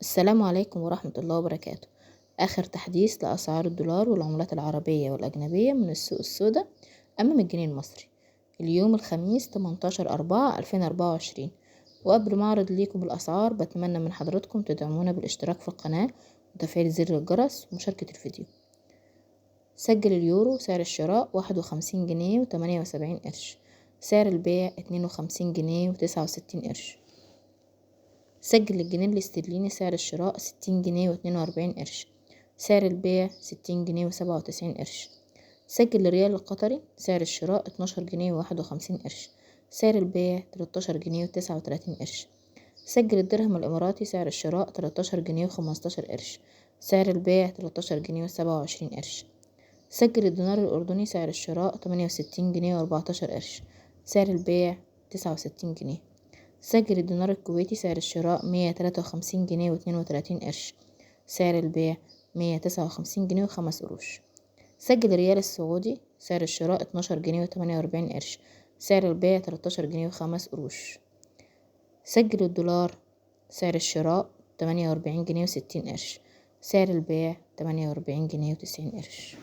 السلام عليكم ورحمة الله وبركاته. آخر تحديث لأسعار الدولار والعملات العربية والأجنبية من السوق السوداء أمام الجنيه المصري اليوم الخميس 18/4/2024. وقبل ما أعرض ليكم الأسعار بتمنى من حضراتكم تدعمونا بالاشتراك في القناة وتفعيل زر الجرس ومشاركة الفيديو. سجل اليورو سعر الشراء 51 جنيه و78 قرش، سعر البيع 52 جنيه و69 قرش. سجل الجنيه الاسترليني سعر الشراء 60 جنيه و42 قرش، سعر البيع 60 جنيه و97 قرش. سجل الريال القطري سعر الشراء 12 جنيه و51 قرش، سعر البيع 13 جنيه و39 قرش. سجل الدرهم الإماراتي سعر الشراء 13 جنيه و15 قرش، سعر البيع 13 جنيه و27 قرش. سجل الدينار الأردني سعر الشراء 68 جنيه و14 قرش، سعر البيع 69 جنيه. سجل الدينار الكويتي سعر الشراء 153 جنيه و32 قرش، سعر البيع 159 جنيه و5 قروش. سجل الريال السعودي سعر الشراء 12 جنيه و48 قرش، سعر البيع 13 جنيه و5 قروش. سجل الدولار سعر الشراء 48 جنيه و60 قرش، سعر البيع 48 جنيه و90 قرش.